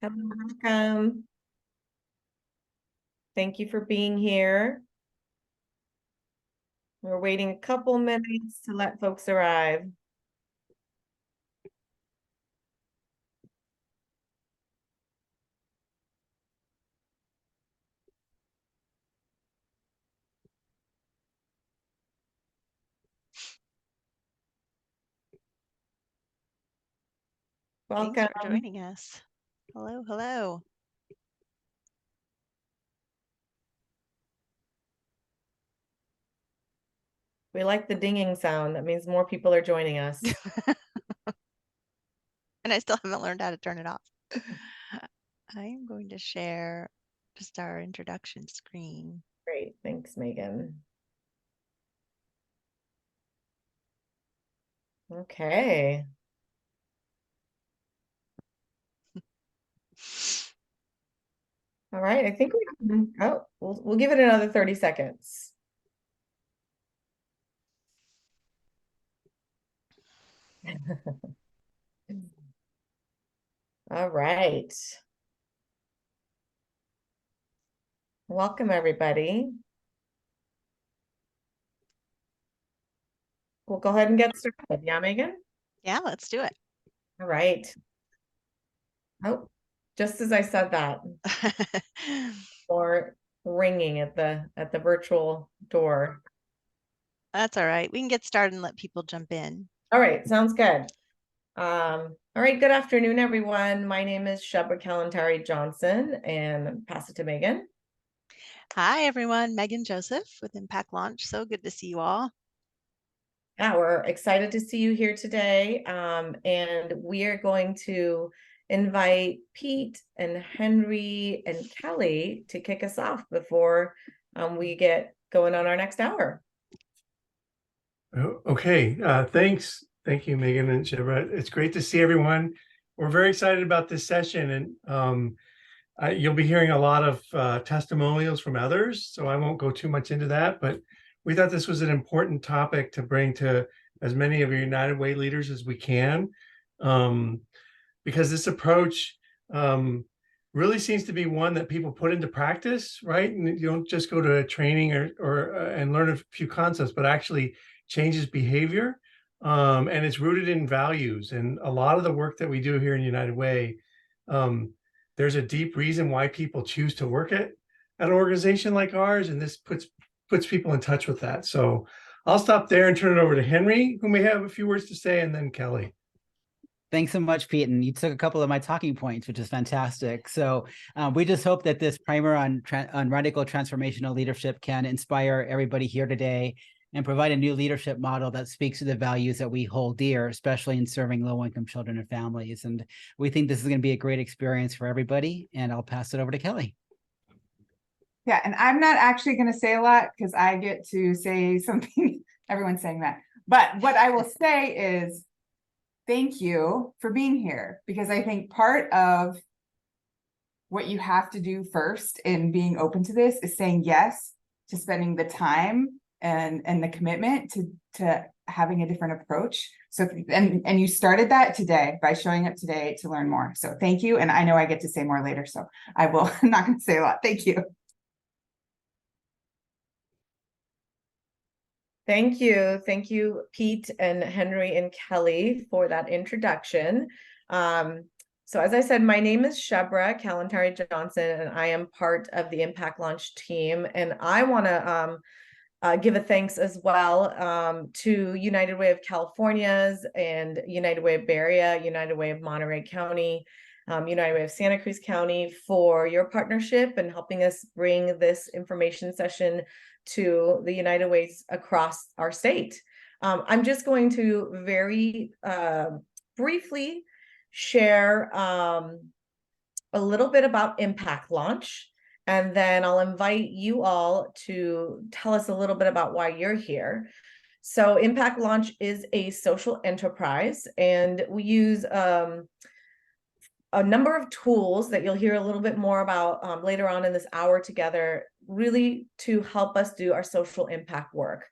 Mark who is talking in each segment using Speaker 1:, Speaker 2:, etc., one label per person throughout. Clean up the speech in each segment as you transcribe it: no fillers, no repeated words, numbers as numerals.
Speaker 1: Hello, welcome. Thank you for being here. We're waiting a couple minutes to let folks arrive.
Speaker 2: Thanks
Speaker 1: Welcome.
Speaker 2: for joining us. Hello, hello.
Speaker 1: We like the dinging sound. That means more people are joining us.
Speaker 2: And I still haven't learned how to turn it off. I am going to share just our introduction screen.
Speaker 1: Great. Thanks, Megan. Okay. All right. I think we'll give it another 30 seconds. All right. Welcome, everybody. We'll go ahead and get started. Yeah, Megan?
Speaker 2: Yeah, let's do it.
Speaker 1: All right. Oh, just as I said that, or ringing at the virtual door.
Speaker 2: That's all right. We can get started and let people jump in.
Speaker 1: All right, sounds good. All right, good afternoon, everyone. My name is Shebra Kalantari Johnson, and pass it to Megan.
Speaker 2: Hi, everyone. Megan Joseph with Impact Launch. So good to see you all.
Speaker 1: Yeah, we're excited to see you here today. And we are going to invite Pete and Henry and Kelly to kick us off before we get going on our next hour.
Speaker 3: Okay, thanks. Thank you, Megan and Shebra. It's great to see everyone. We're very excited about this session, and you'll be hearing a lot of testimonials from others, so I won't go too much into that, but we thought this was an important topic to bring to as many of your United Way leaders as we can, because this approach really seems to be one that people put into practice, right? And you don't just go to a training or and learn a few concepts, but actually changes behavior, and it's rooted in values. And a lot of the work that we do here in United Way, there's a deep reason why people choose to work at an organization like ours, and this puts people in touch with that. So I'll stop there and turn it over to Henry, who may have a few words to say, and then Kelly.
Speaker 4: Thanks so much, Pete. And you took a couple of my talking points, which is fantastic. So we just hope that this primer on radical transformational leadership can inspire everybody here today and provide a new leadership model that speaks to the values that we hold dear, especially in serving low-income children and families. And we think this is going to be a great experience for everybody. And I'll pass it over to Kelly.
Speaker 5: Yeah, and I'm not actually going to say a lot because I get to say something. Everyone's saying that. But what I will say is thank you for being here, because I think part of what you have to do first in being open to this is saying yes to spending the time and the commitment to having a different approach. So and you started that today by showing up today to learn more. So thank you. And I know I get to say more later, so I will. I'm not going to say a lot. Thank you.
Speaker 1: Thank you. Thank you, Pete and Henry and Kelly, for that introduction. So as I said, my name is Shebra Kalantari Johnson, and I am part of the Impact Launch team. And I want to give a thanks as well to United Way of California's and United Way of Bay Area, United Way of Monterey County, United Way of Santa Cruz County for your partnership and helping us bring this information session to the United Ways across our state. I'm just going to very briefly share a little bit about Impact Launch, and then I'll invite you all to tell us a little bit about why you're here. So Impact Launch is a social enterprise, and we use a number of tools that you'll hear a little bit more about later on in this hour together, really to help us do our social impact work.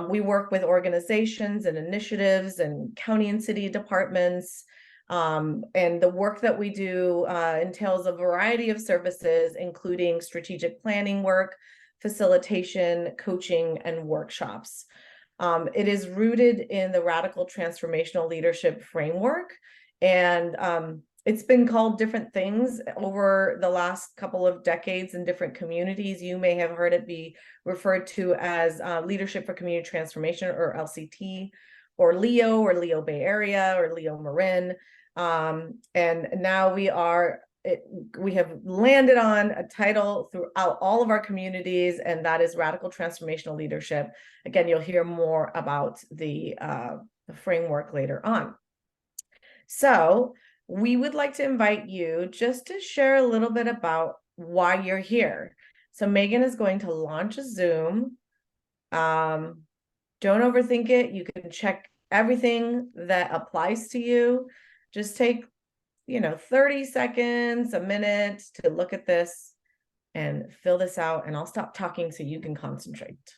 Speaker 1: We work with organizations and initiatives and county and city departments And the work that we do entails a variety of services, including strategic planning work, facilitation, coaching, and workshops. It is rooted in the radical transformational leadership framework, and it's been called different things over the last couple of decades in different communities. You may have heard it be referred to as Leadership for Community Transformation, or LCT, or LEO Bay Area, or Leo Marin. And now we have landed on a title throughout all of our communities, and that is Radical Transformational Leadership. Again, you'll hear more about the framework later on. So we would like to invite you just to share a little bit about why you're here. So Megan is going to launch a Zoom. Don't overthink it. You can check everything that applies to you. Just take 30 seconds, a minute to look at this and fill this out, and I'll stop talking so you can concentrate.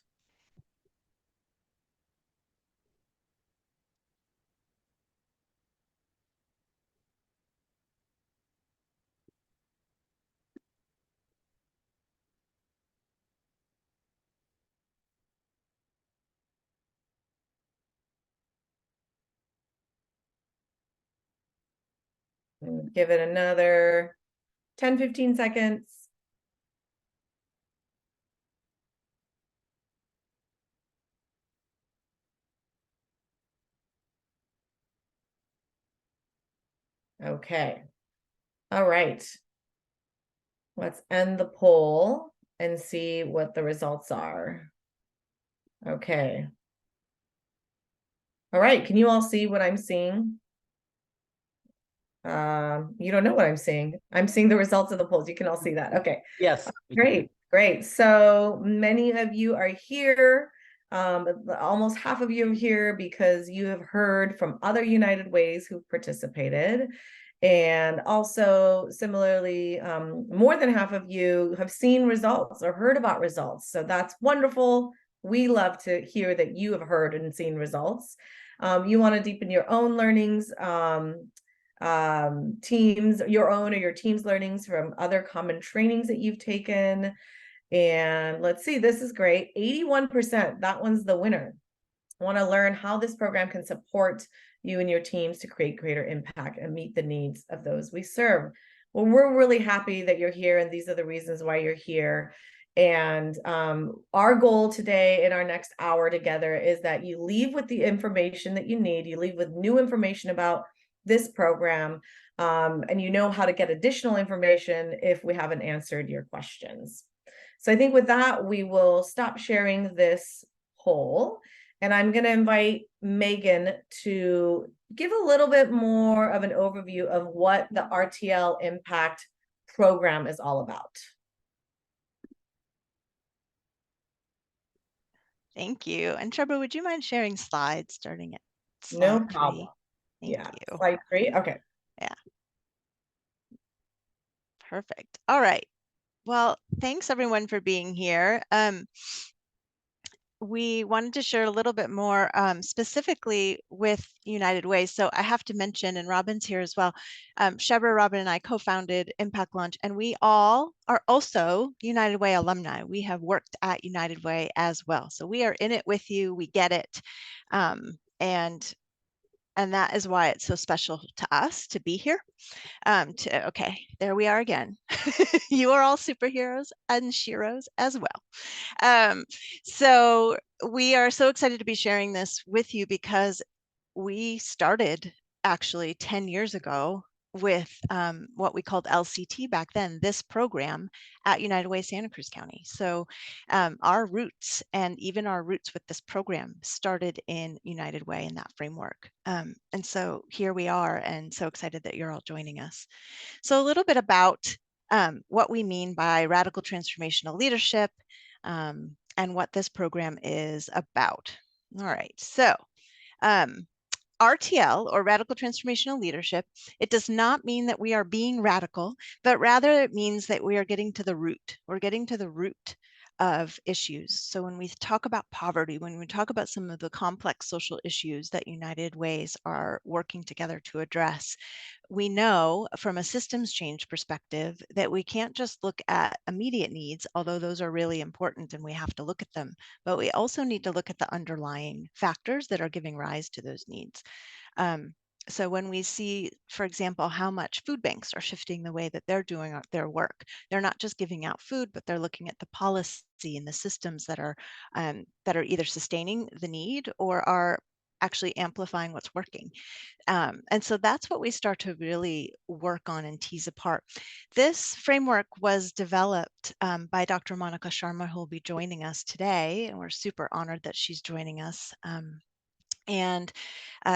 Speaker 1: And give it another 10, 15 seconds. Okay. All right. Let's end the poll and see what the results are. Okay. All right. Can you all see what I'm seeing? You don't know what I'm seeing. I'm seeing the results of the polls. You can all see that. Okay.
Speaker 4: Yes.
Speaker 1: Great. Great. So many of you are here. Almost half of you are here because you have heard from other United Ways who've participated. And also similarly, more than half of you have seen results or heard about results. So that's wonderful. We love to hear that you have heard and seen results. You want to deepen your own learnings, teams, your own or your team's learnings from other common trainings that you've taken. And let's see, this is great. 81%, that one's the winner. Want to learn how this program can support you and your teams to create greater impact and meet the needs of those we serve. Well, we're really happy that you're here, and these are the reasons why you're here. And our goal today in our next hour together is that you leave with the information that you need. You leave with new information about this program, and you know how to get additional information if we haven't answered your questions. So I think with that, we will stop sharing this poll, and I'm going to invite Megan to give a little bit more of an overview of what the RTL Impact program is all about.
Speaker 2: Thank you. And Trevor, would you mind sharing slides starting at
Speaker 1: No
Speaker 2: slide
Speaker 1: problem.
Speaker 2: 3? Thank you.
Speaker 1: Slide 3. Okay.
Speaker 2: Yeah. Perfect. All right. Well, thanks everyone for being here. We wanted to share a little bit more specifically with United Way. So I have to mention, and Robin's here as well, Shebra, Robin, and I co-founded Impact Launch, and we all are also United Way alumni. We have worked at United Way as well. So we are in it with you. We get it. And that is why it's so special to us to be here. Okay, there we are again. You are all superheroes and sheroes as well. So we are so excited to be sharing this with you because we started actually 10 years ago with what we called LCT back then, this program at United Way Santa Cruz County. So our roots and even our roots with this program started in United Way in that framework. And so here we are, and so excited that you're all joining us. So a little bit about what we mean by radical transformational leadership and what this program is about. All right, so RTL, or Radical Transformational Leadership, it does not mean that we are being radical, but rather it means that we are getting to the root. We're getting to the root of issues. So when we talk about poverty, when we talk about some of the complex social issues that United Ways are working together to address, we know from a systems change perspective that we can't just look at immediate needs, although those are really important and we have to look at them, but we also need to look at the underlying factors that are giving rise to those needs. So when we see, for example, how much food banks are shifting the way that they're doing their work, they're not just giving out food, but they're looking at the policy and the systems that are either sustaining the need or are actually amplifying what's working. And so that's what we start to really work on and tease apart. This framework was developed by Dr. Monica Sharma, who will be joining us today, and we're super honored that she's joining us. And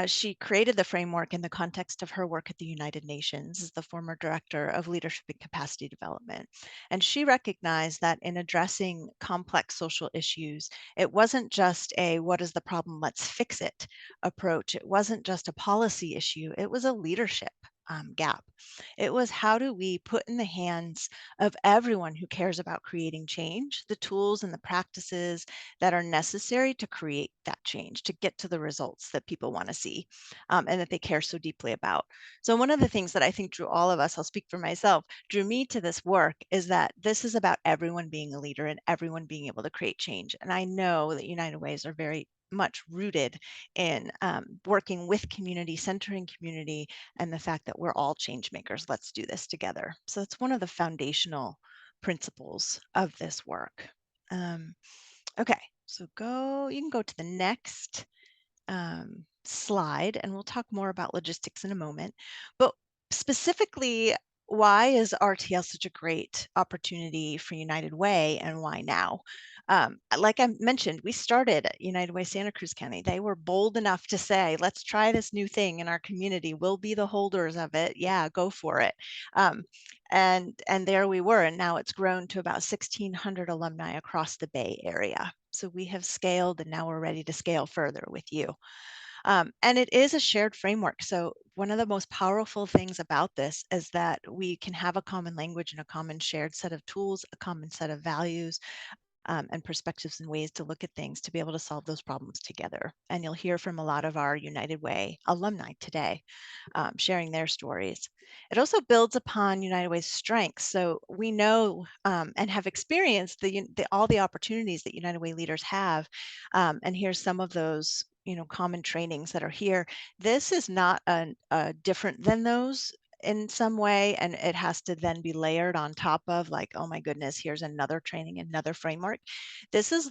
Speaker 2: she created the framework in the context of her work at the United Nations as the former director of leadership and capacity development. And she recognized that in addressing complex social issues, it wasn't just a what is the problem, let's fix it approach. It wasn't just a policy issue, it was a leadership gap. It was how do we put in the hands of everyone who cares about creating change, the tools and the practices that are necessary to create that change, to get to the results that people want to see and that they care so deeply about. So one of the things that I think drew all of us, I'll speak for myself, drew me to this work is that this is about everyone being a leader and everyone being able to create change. And I know that United Ways are very much rooted in working with community, centering community, and the fact that we're all change makers. Let's do this together. So that's one of the foundational principles of this work. Okay, so you can go to the next slide and we'll talk more about logistics in a moment. But specifically, why is RTL such a great opportunity for United Way and why now? Like I mentioned, we started at United Way Santa Cruz County. They were bold enough to say, let's try this new thing in our community. We'll be the holders of it. Yeah, go for it. And there we were. And now it's grown to about 1,600 alumni across the Bay Area. So we have scaled and now we're ready to scale further with you. And it is a shared framework. So one of the most powerful things about this is that we can have a common language and a common shared set of tools, a common set of values, and perspectives and ways to look at things to be able to solve those problems together. And you'll hear from a lot of our United Way alumni today, sharing their stories. It also builds upon United Way's strengths. So we know and have experienced all the opportunities that United Way leaders have. And here's some of those common trainings that are here. This is not different than those in some way, and it has to then be layered on top of like, oh my goodness, here's another training, another framework. This is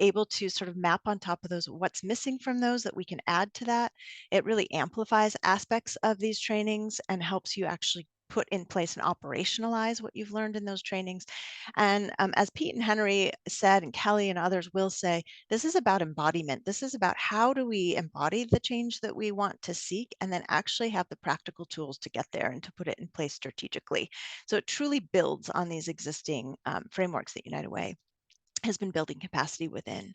Speaker 2: able to sort of map on top of those what's missing from those that we can add to that. It really amplifies aspects of these trainings and helps you actually put in place and operationalize what you've learned in those trainings. And as Pete and Henry said, and Kelly and others will say, this is about embodiment. This is about how do we embody the change that we want to seek and then actually have the practical tools to get there and to put it in place strategically. So it truly builds on these existing frameworks that United Way has been building capacity within.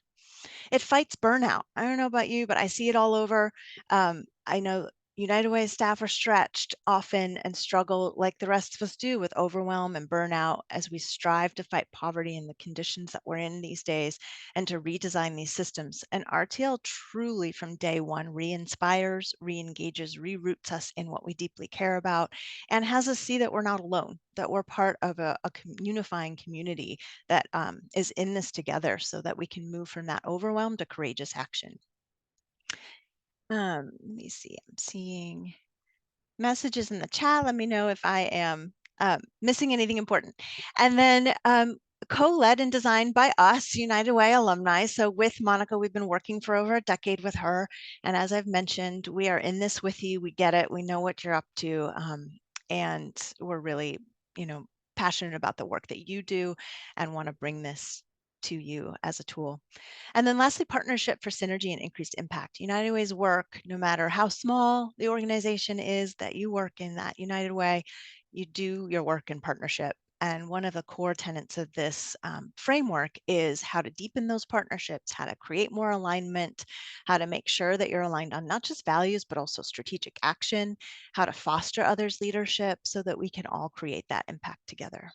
Speaker 2: It fights burnout. I don't know about you, but I see it all over. I know United Way staff are stretched often and struggle like the rest of us do with overwhelm and burnout as we strive to fight poverty and the conditions that we're in these days and to redesign these systems. And RTL truly from day one re-inspires, re-engages, reroutes us in what we deeply care about and has us see that we're not alone, that we're part of a unifying community that is in this together so that we can move from that overwhelm to courageous action. Let me see, I'm seeing messages in the chat. Let me know if I am missing anything important. And then co-led and designed by us, United Way alumni. So with Monica, we've been working for over a decade with her. And as I've mentioned, we are in this with you. We get it. We know what you're up to. And we're really, passionate about the work that you do and want to bring this to you as a tool. And then lastly, partnership for synergy and increased impact. United Way's work, no matter how small the organization is that you work in, that United Way, you do your work in partnership. And one of the core tenets of this framework is how to deepen those partnerships, how to create more alignment, how to make sure that you're aligned on not just values, but also strategic action, how to foster others' leadership so that we can all create that impact together.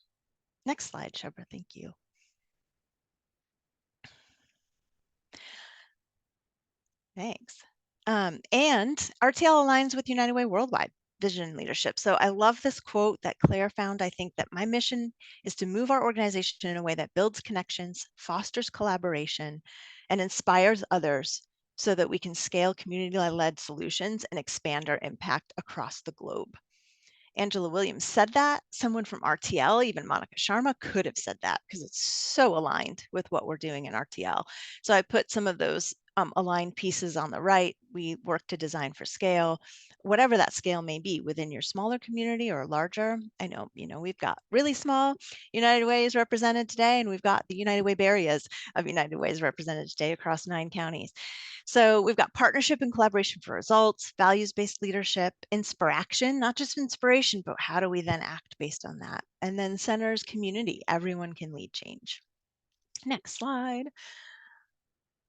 Speaker 2: Next slide, Shebra, thank you. Thanks. And RTL aligns with United Way Worldwide vision and leadership. So I love this quote that Claire found. I think that my mission is to move our organization in a way that builds connections, fosters collaboration, and inspires others so that we can scale community-led solutions and expand our impact across the globe. Angela Williams said that. Someone from RTL, even Monica Sharma, could have said that because it's so aligned with what we're doing in RTL. So I put some of those aligned pieces on the right. We work to design for scale, whatever that scale may be within your smaller community or larger. I know, we've got really small United Ways represented today, and we've got the United Way Bay areas of United Ways represented today across 9 counties. So we've got partnership and collaboration for results, values-based leadership, inspiration, not just inspiration, but how do we then act based on that? And then centers community, everyone can lead change. Next slide.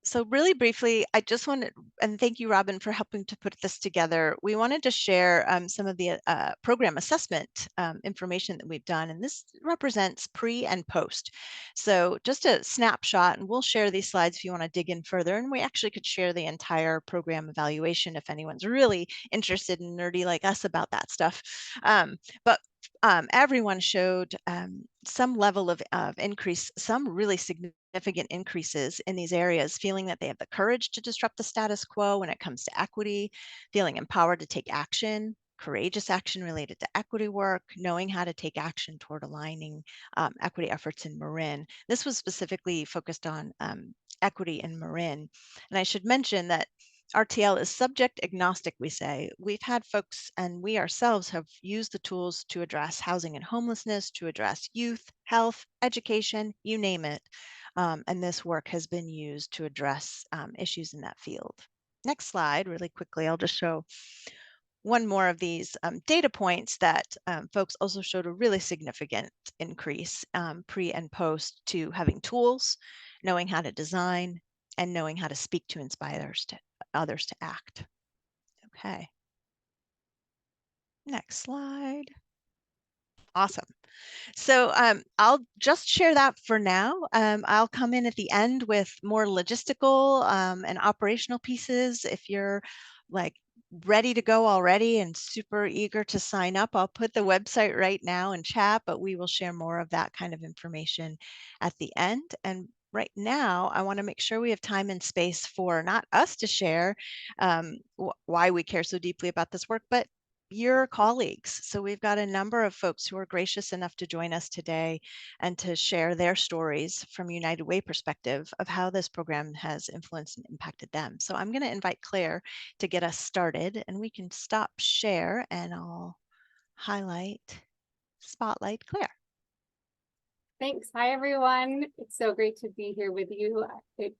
Speaker 2: So really briefly, I just wanted, and thank you, Robin, for helping to put this together. We wanted to share some of the program assessment information that we've done, and this represents pre and post. So just a snapshot, and we'll share these slides if you want to dig in further, and we actually could share the entire program evaluation if anyone's really interested and nerdy like us about that stuff. But everyone showed some level of increase, some really significant increases in these areas, feeling that they have the courage to disrupt the status quo when it comes to equity, feeling empowered to take action, courageous action related to equity work, knowing how to take action toward aligning equity efforts in Marin. This was specifically focused on equity in Marin. And I should mention that RTL is subject agnostic, we say. We've had folks, and we ourselves have used the tools to address housing and homelessness, to address youth, health, education, you name it. And this work has been used to address issues in that field. Next slide, really quickly, I'll just show one more of these data points that folks also showed a really significant increase pre and post to having tools, knowing how to design, and knowing how to speak to inspire others to act. Okay. Next slide. Awesome. So I'll just share that for now. I'll come in at the end with more logistical and operational pieces. If you're like ready to go already and super eager to sign up, I'll put the website right now in chat, but we will share more of that kind of information at the end. And right now, I want to make sure we have time and space for not us to share why we care so deeply about this work, but your colleagues. So we've got a number of folks who are gracious enough to join us today and to share their stories from United Way perspective of how this program has influenced and impacted them. So I'm going to invite Claire to get us started, and we can stop share and I'll spotlight Claire.
Speaker 6: Thanks. Hi, everyone. It's so great to be here with you. It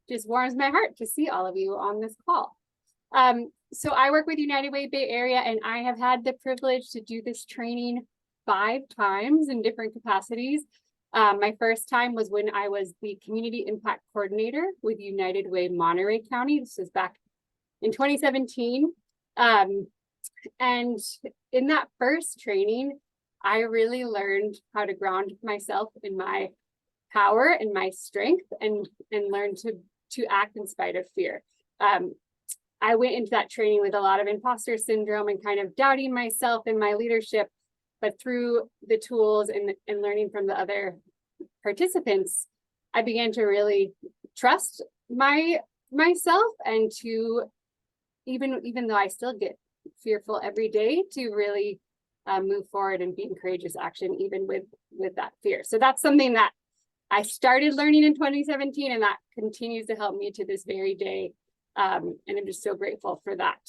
Speaker 6: just warms my heart to see all of you on this call. So I work with United Way Bay Area, and I have had the privilege to do this training 5 times in different capacities. My first time was when I was the Community Impact Coordinator with United Way Monterey County. This was back in 2017. And in that first training, I really learned how to ground myself in my power and my strength and learn to act in spite of fear. I went into that training with a lot of imposter syndrome and kind of doubting myself and my leadership, but through the tools and learning from the other participants, I began to really trust myself and to, even though I still get fearful every day, to really move forward and be in courageous action, even with that fear. So that's something that I started learning in 2017, and that continues to help me to this very day. And I'm just so grateful for that.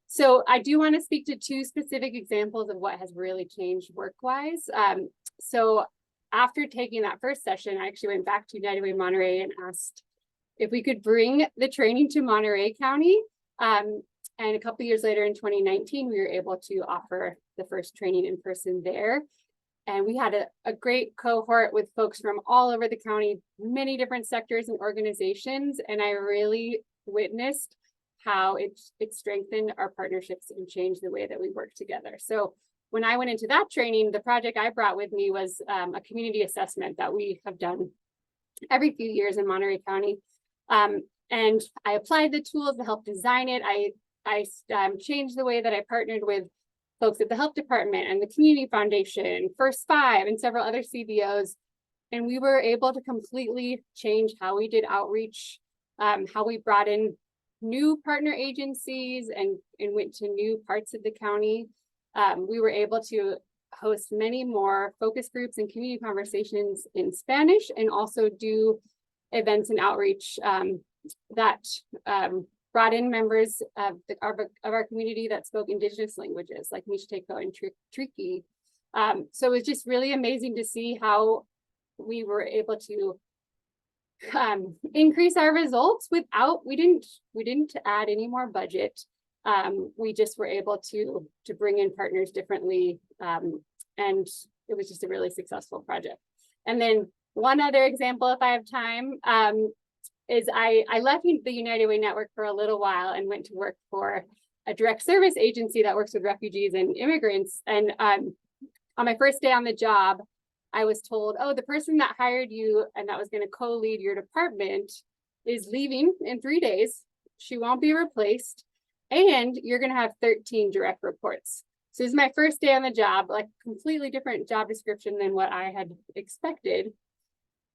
Speaker 6: So I do want to speak to 2 specific examples of what has really changed work-wise. So after taking that first session, I actually went back to United Way Monterey and asked if we could bring the training to Monterey County. And a couple of years later in 2019, we were able to offer the first training in person there. And we had a great cohort with folks from all over the county, many different sectors and organizations. And I really witnessed how it strengthened our partnerships and changed the way that we work together. So when I went into that training, the project I brought with me was a community assessment that we have done every few years in Monterey County. And I applied the tools to help design it. I changed the way that I partnered with folks at the health department and the community foundation, First Five, and several other CBOs. And we were able to completely change how we did outreach, how we brought in new partner agencies and went to new parts of the county. We were able to host many more focus groups and community conversations in Spanish, and also do events and outreach that brought in members of our community that spoke Indigenous languages like Mixteco and Triqui. So it was just really amazing to see how we were able to increase our results without, we didn't add any more budget. We just were able to bring in partners differently. And it was just a really successful project. And then one other example, if I have time, is I left the United Way Network for a little while and went to work for a direct service agency that works with refugees and immigrants. And on my first day on the job, I was told, oh, the person that hired you and that was going to co-lead your department is leaving in 3 days. She won't be replaced. And you're going to have 13 direct reports. So this is my first day on the job, like completely different job description than what I had expected.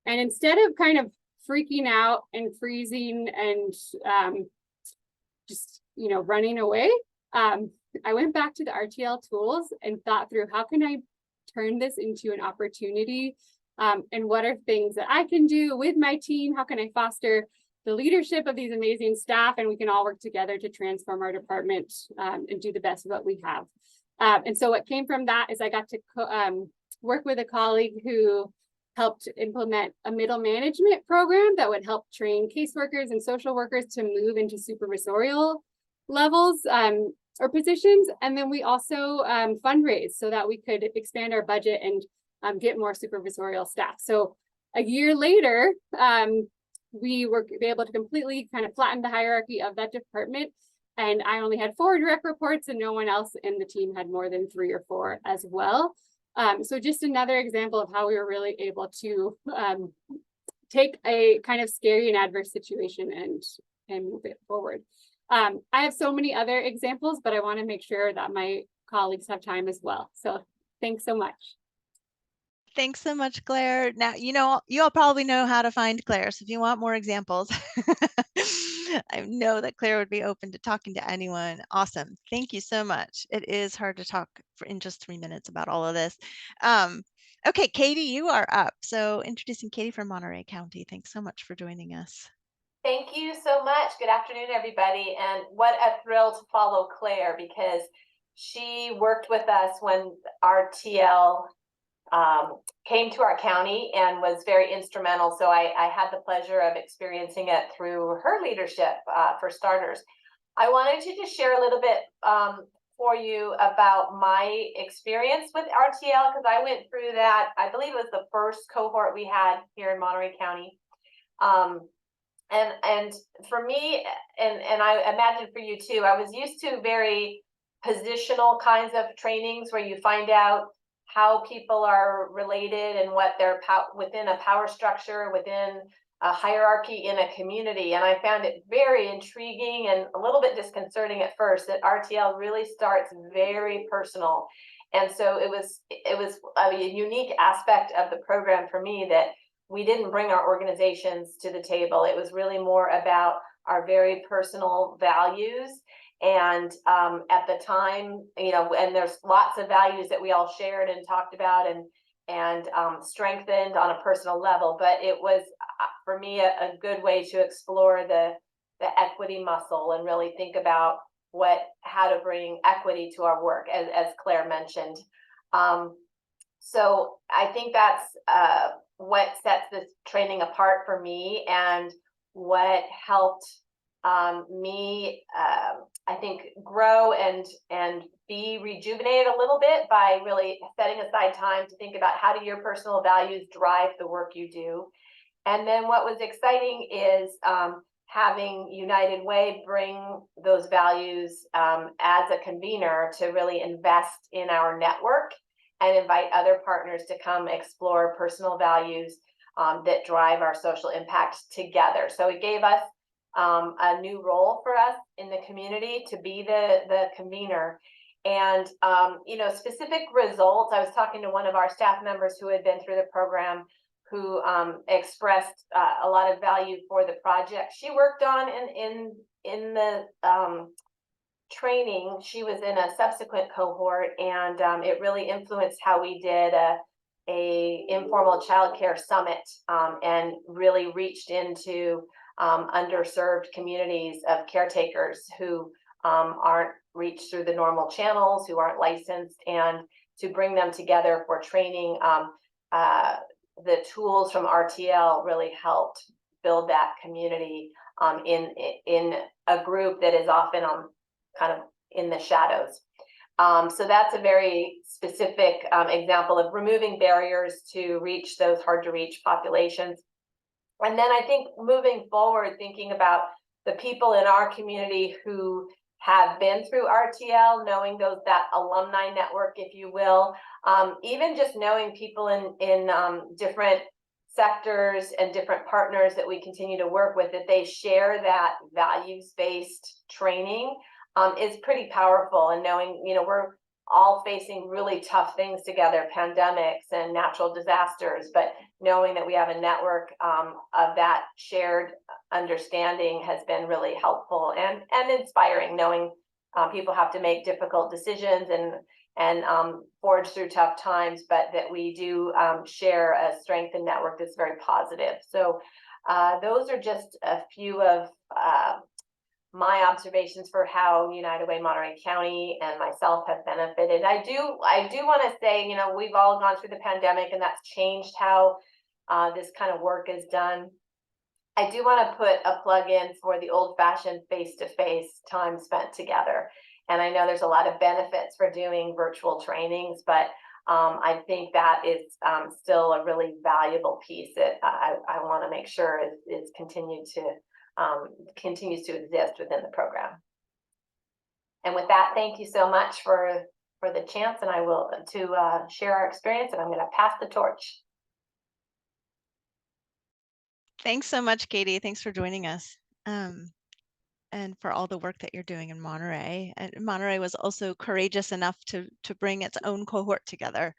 Speaker 6: And instead of kind of freaking out and freezing and just, running away, I went back to the RTL tools and thought through, how can I turn this into an opportunity? And what are things that I can do with my team? How can I foster the leadership of these amazing staff, and we can all work together to transform our department and do the best of what we have. And so what came from that is I got to work with a colleague who helped implement a middle management program that would help train caseworkers and social workers to move into supervisorial levels or positions. And then we also fundraised so that we could expand our budget and get more supervisorial staff. So a year later, we were able to completely kind of flatten the hierarchy of that department. And I only had 4 direct reports, and no one else in the team had more than 3 or 4 as well. So just another example of how we were really able to take a kind of scary and adverse situation and move it forward. I have so many other examples, but I want to make sure that my colleagues have time as well. So thanks so much.
Speaker 2: Thanks so much, Claire. Now, you all probably know how to find Claire. So if you want more examples, I know that Claire would be open to talking to anyone. Awesome. Thank you so much. It is hard to talk in just 3 minutes about all of this. Okay, Katie, you are up. So introducing Katie from Monterey County. Thanks so much for joining us.
Speaker 7: Thank you so much. Good afternoon, everybody. And what a thrill to follow Claire, because she worked with us when RTL came to our county and was very instrumental. So I had the pleasure of experiencing it through her leadership, for starters. I wanted to just share a little bit for you about my experience with RTL, because I went through that. I believe it was the first cohort we had here in Monterey County. And for me, and I imagine for you too, I was used to very positional kinds of trainings where you find out how people are related and what they're within a power structure, within a hierarchy in a community. And I found it very intriguing and a little bit disconcerting at first that RTL really starts very personal. And so it was a unique aspect of the program for me that we didn't bring our organizations to the table. It was really more about our very personal values. And at the time, and there's lots of values that we all shared and talked about and strengthened on a personal level. But it was, for me, a good way to explore the equity muscle and really think about how to bring equity to our work, as Claire mentioned. So I think that's what sets this training apart for me, and what helped me, I think, grow and be rejuvenated a little bit by really setting aside time to think about how do your personal values drive the work you do. And then what was exciting is having United Way bring those values as a convener to really invest in our network and invite other partners to come explore personal values that drive our social impact together. So it gave us a new role for us in the community to be the convener. And, specific results, I was talking to one of our staff members who had been through the program, who expressed a lot of value for the project she worked on in the training. She was in a subsequent cohort, and it really influenced how we did a informal childcare summit, and really reached into underserved communities of caretakers who aren't reached through the normal channels, who aren't licensed, and to bring them together for training. The tools from RTL really helped build that community in a group that is often kind of in the shadows. So that's a very specific example of removing barriers to reach those hard to reach populations. And then I think moving forward, thinking about the people in our community who have been through RTL, knowing that alumni network, if you will, even just knowing people in different sectors and different partners that we continue to work with, that they share that values-based training is pretty powerful. And knowing, we're all facing really tough things together, pandemics and natural disasters, but knowing that we have a network of that shared understanding has been really helpful and inspiring, knowing people have to make difficult decisions and forge through tough times, but that we do share a strength and network that's very positive. So those are just a few of my observations for how United Way Monterey County and myself have benefited. I do want to say, we've all gone through the pandemic, and that's changed how this kind of work is done. I do want to put a plug in for the old-fashioned face-to-face time spent together. And I know there's a lot of benefits for doing virtual trainings, but I think that is still a really valuable piece that I want to make sure is continues to exist within the program. And with that, thank you so much for the chance, and I will to share our experience, and I'm going to pass the torch.
Speaker 2: Thanks so much, Katie. Thanks for joining us. And for all the work that you're doing in Monterey. And Monterey was also courageous enough to bring its own cohort together.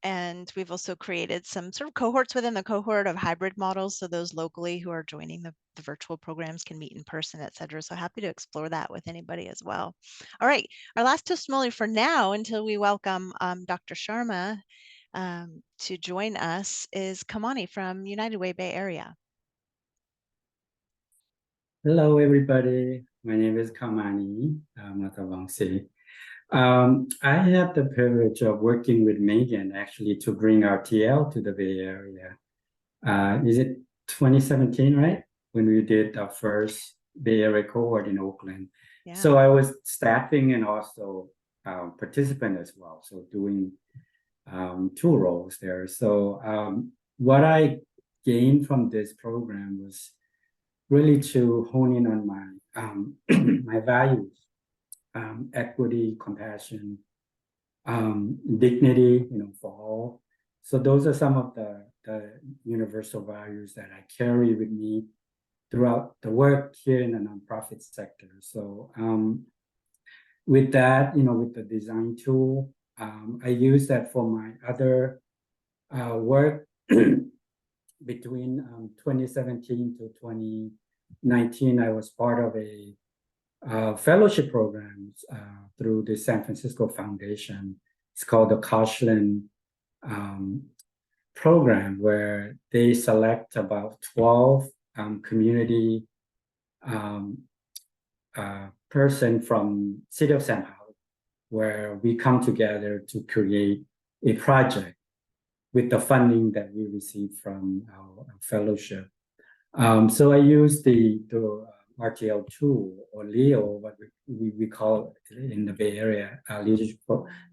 Speaker 2: And we've also created some sort of cohorts within the cohort of hybrid models. So those locally who are joining the virtual programs can meet in person, et cetera. So happy to explore that with anybody as well. All right, our last testimony for now, until we welcome Dr. Sharma to join us, is Kamani from United Way Bay Area.
Speaker 8: Hello, everybody. My name is Kamani Matavangsi. I have the privilege of working with Megan actually to bring RTL to the Bay Area. Is it 2017, right? When we did our first Bay Area cohort in Oakland. Yeah. So I was staffing and also participant as well. So doing two roles there. So what I gained from this program was really to hone in on my my values, equity, compassion, dignity, for all. So those are some of the universal values that I carry with me throughout the work here in the nonprofit sector. So with that, with the design tool, I use that for my other work. Between 2017 to 2019, I was part of a fellowship program through the San Francisco Foundation. It's called the Koshland program, where they select about 12 community person from city of San Paulo, where we come together to create a project with the funding that we received from our fellowship. So I use the RTL tool, or LEO, what we call it in the Bay Area,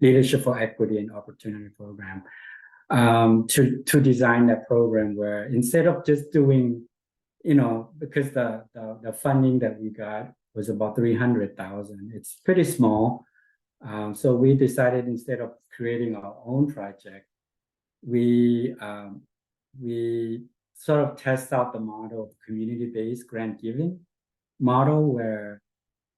Speaker 8: Leadership for Equity and Opportunity Program, to design that program where instead of just doing, because the funding that we got was about $300,000, it's pretty small. So we decided, instead of creating our own project, we sort of test out the model of community-based grant giving model where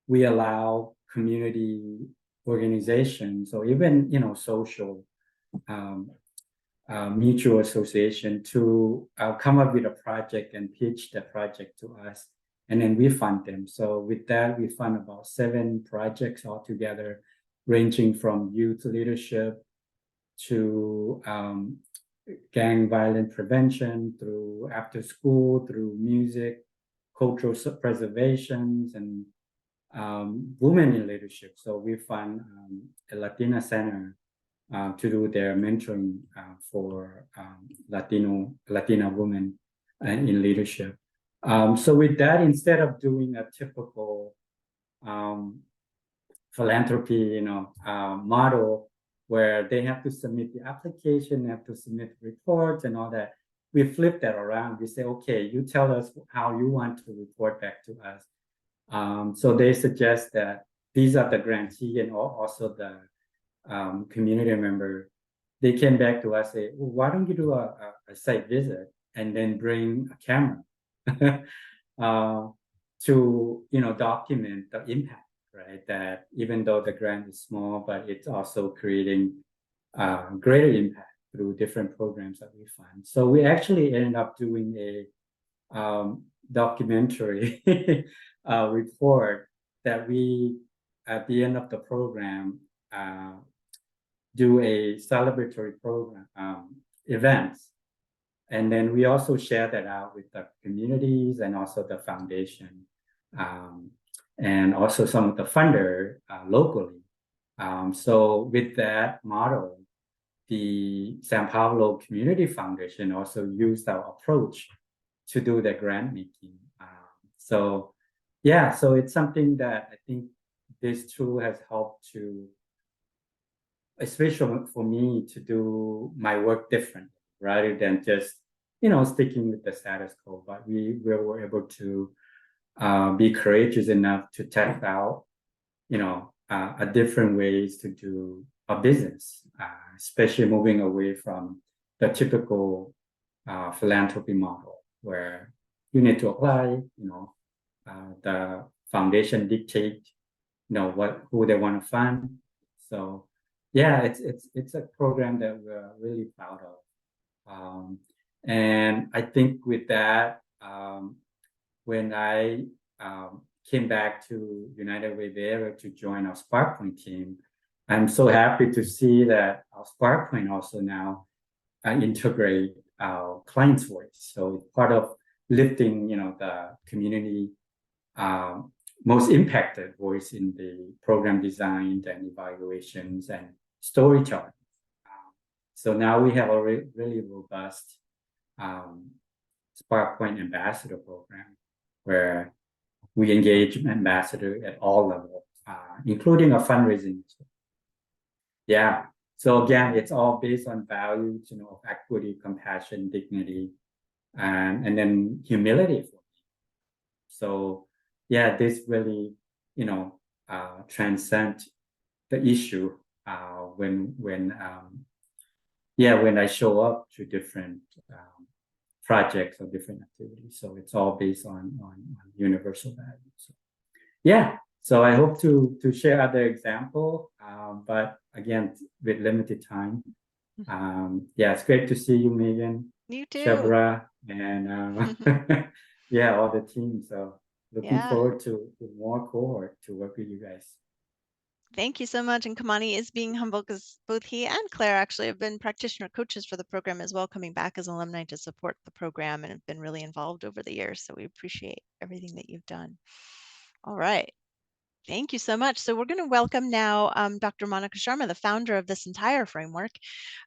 Speaker 8: we allow community organizations or even, social mutual association to come up with a project and pitch the project to us, and then we fund them. So with that, we fund about 7 projects altogether, ranging from youth leadership to gang violence prevention, through after school, through music, cultural preservations, and women in leadership. So we fund a Latina center to do their mentoring for Latina women in leadership. So with that, instead of doing a typical philanthropy, model where they have to submit the application, they have to submit reports and all that, we flip that around. We say, okay, you tell us how you want to report back to us. So they suggest that these are the grantee and also the community member. They came back to us, say, well, why don't you do a site visit and then bring a camera to document the impact, right? That even though the grant is small, but it's also creating greater impact through different programs that we fund. So we actually ended up doing a documentary report that we, at the end of the program, do a celebratory program events. And then we also share that out with the communities and also the foundation, and also some of the funder locally. So with that model, the San Pablo Community Foundation also used our approach to do the grant making. So yeah, so it's something that I think this tool has helped to, especially for me, to do my work different rather than just sticking with the status quo. But we were able to be courageous enough to test out a different ways to do a business, especially moving away from the typical philanthropy model where you need to apply, the foundation dictate, who they want to fund. So yeah, it's a program that we're really proud of. And I think with that, when I came back to United Way Bay Area to join our SparkPoint team, I'm so happy to see that our SparkPoint also now integrate our client's voice. So part of lifting, the community most impacted voice in the program design and evaluations and storytelling. So now we have a really robust SparkPoint ambassador program where we engage ambassador at all levels, including a fundraising. Yeah. So again, it's all based on values, of equity, compassion, dignity, and then humility for me. So yeah, this really, transcend the issue when I show up to different projects or different activities. So it's all based on universal values. So, yeah. So I hope to share other example, but again, with limited time. Yeah, it's great to see you, Megan.
Speaker 2: You too.
Speaker 8: Shabra, and yeah, all the team. So looking forward to more cohort to work with you guys.
Speaker 2: Thank you so much. And Kamani is being humble because both he and Claire actually have been practitioner coaches for the program as well, coming back as alumni to support the program and have been really involved over the years. So we appreciate everything that you've done. All right. Thank you so much. So we're going to welcome now Dr. Monica Sharma, the founder of this entire framework.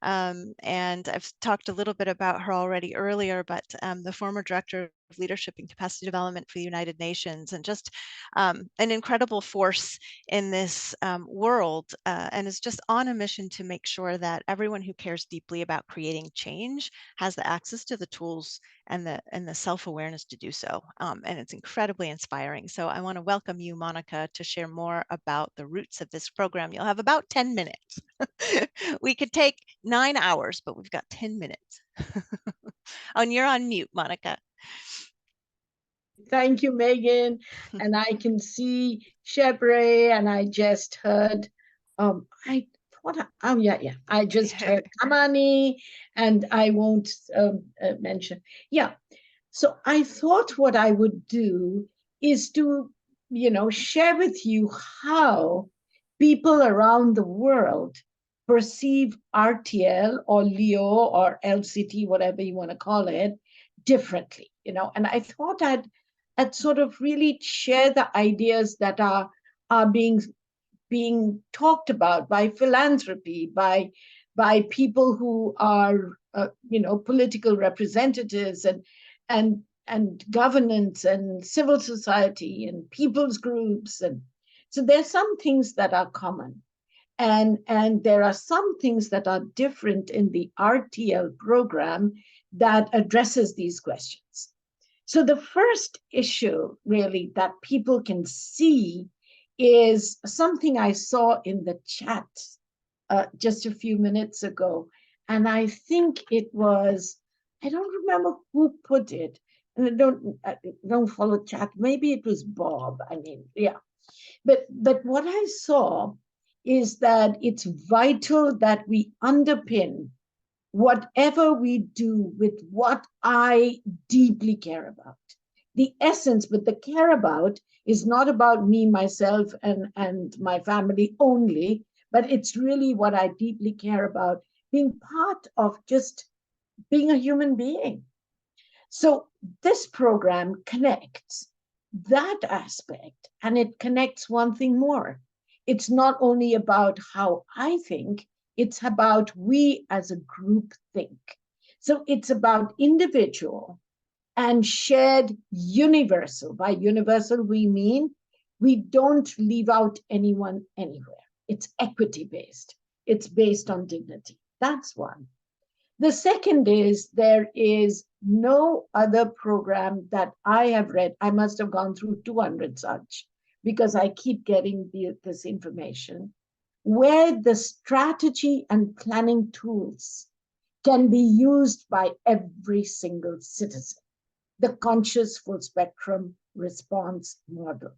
Speaker 2: And I've talked a little bit about her already earlier, but the former director of leadership and capacity development for the United Nations, and just an incredible force in this world, and is just on a mission to make sure that everyone who cares deeply about creating change has the access to the tools and the self-awareness to do so. And it's incredibly inspiring. So I want to welcome you, Monica, to share more about the roots of this program. You'll have about 10 minutes. We could take 9 hours, but we've got 10 minutes. Oh, and you're on mute, Monica.
Speaker 9: Thank you, Megan. And I can see Shebre, and I just heard, I just heard Kamani, and I won't mention. Yeah. So I thought what I would do is to, share with you how people around the world perceive RTL or LEO or LCT, whatever you want to call it, differently, and I thought I'd sort of really share the ideas that are being talked about by philanthropy, by people who are political representatives and governance and civil society and people's groups. And so there's some things that are common, and there are some things that are different in the RTL program that addresses these questions. So the first issue really that people can see is something I saw in the chat just a few minutes ago. And I think it was, I don't remember who put it, and I don't follow chat. Maybe it was Bob. Yeah. But what I saw is that it's vital that we underpin whatever we do with what I deeply care about. The essence, but the care about is not about me, myself, and my family only, but it's really what I deeply care about, being part of just being a human being. So this program connects that aspect, and it connects one thing more. It's not only about how I think, it's about we as a group think. So it's about individual and shared universal. By universal, we mean we don't leave out anyone anywhere. It's equity-based. It's based on dignity. That's one. The second is there is no other program that I have read. I must have gone through 200 such because I keep getting this information, where the strategy and planning tools can be used by every single citizen. The conscious full spectrum response model.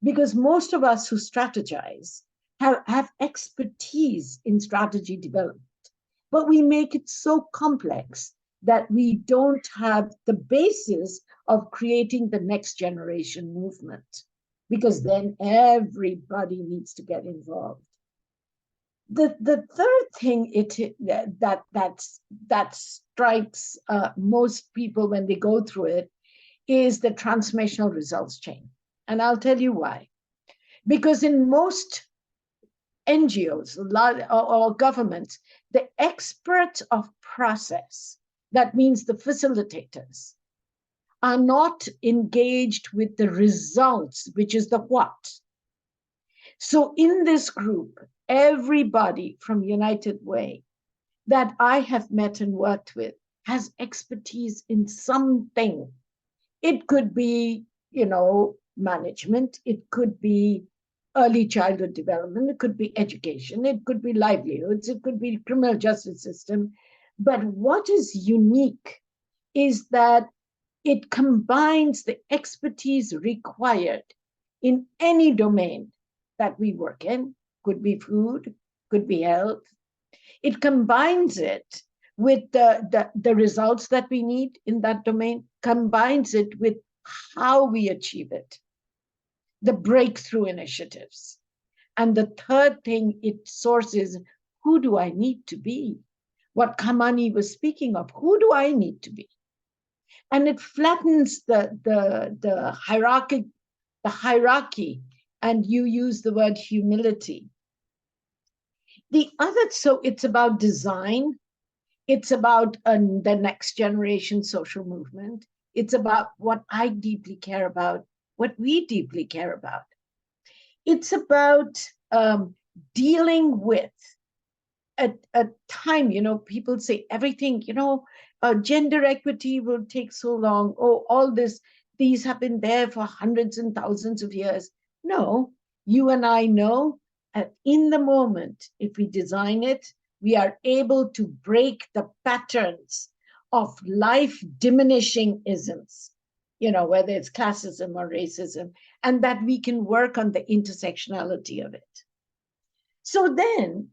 Speaker 9: Because most of us who strategize have expertise in strategy development, but we make it so complex that we don't have the basis of creating the next generation movement, because then everybody needs to get involved. The third thing that strikes most people when they go through it is the transformational results chain. And I'll tell you why. Because in most NGOs or governments, the experts of process, that means the facilitators, are not engaged with the results, which is the what. So in this group, everybody from United Way that I have met and worked with has expertise in something. It could be, management. It could be early childhood development. It could be education. It could be livelihoods. It could be criminal justice system. But what is unique is that it combines the expertise required in any domain that we work in. Could be food, could be health. It combines it with the results that we need in that domain, combines it with how we achieve it, the breakthrough initiatives. And the third thing it sources, who do I need to be? What Kamani was speaking of, who do I need to be? And it flattens the hierarchy, and you use the word humility. So it's about design. It's about the next generation social movement. It's about what I deeply care about, what we deeply care about. It's about dealing with a time, people say everything, gender equity will take so long. Oh, all these have been there for hundreds and thousands of years. No, you and I know in the moment, if we design it, we are able to break the patterns of life diminishing isms, whether it's classism or racism, and that we can work on the intersectionality of it. So then,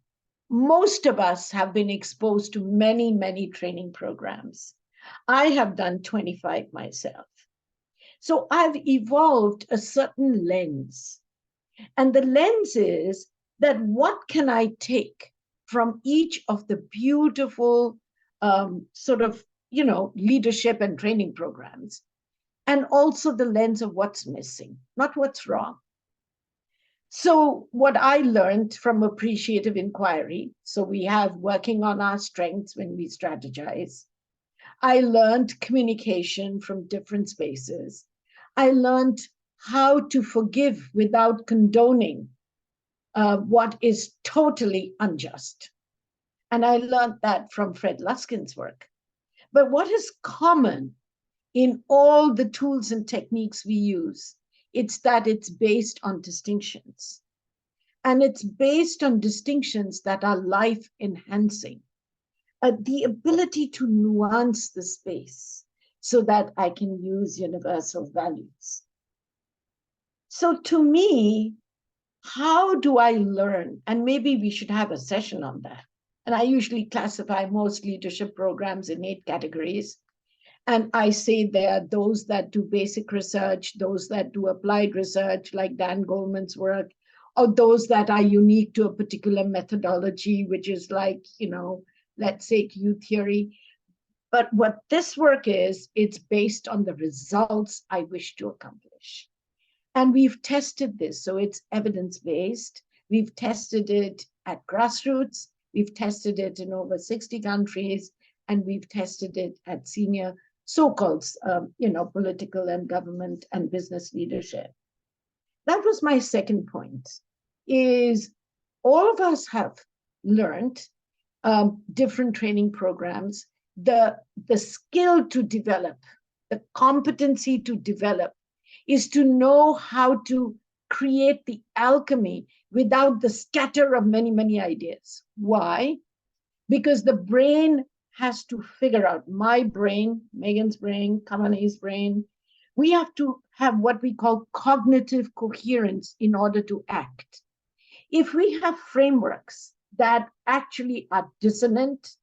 Speaker 9: most of us have been exposed to many, many training programs. I have done 25 myself. So I've evolved a certain lens. And the lens is that what can I take from each of the beautiful leadership and training programs, and also the lens of what's missing, not what's wrong. So what I learned from appreciative inquiry, so we have working on our strengths when we strategize. I learned communication from different spaces. I learned how to forgive without condoning what is totally unjust. And I learned that from Fred Luskin's work. But what is common in all the tools and techniques we use, it's that it's based on distinctions. And it's based on distinctions that are life enhancing. The ability to nuance the space so that I can use universal values. So to me, how do I learn? And maybe we should have a session on that. And I usually classify most leadership programs in 8 categories. And I say there are those that do basic research, those that do applied research, like Dan Goleman's work, or those that are unique to a particular methodology, which is like, let's say youth theory. But what this work is, it's based on the results I wish to accomplish. And we've tested this, so it's evidence-based. We've tested it at grassroots. We've tested it in over 60 countries, and we've tested it at senior so-called, political and government and business leadership. That was my second point, is all of us have learned different training programs, the skill to develop, the competency to develop is to know how to create the alchemy without the scatter of many, many ideas. Why? Because the brain has to figure out, my brain, Megan's brain, Kamani's brain, we have to have what we call cognitive coherence in order to act. If we have frameworks that actually are dissonant,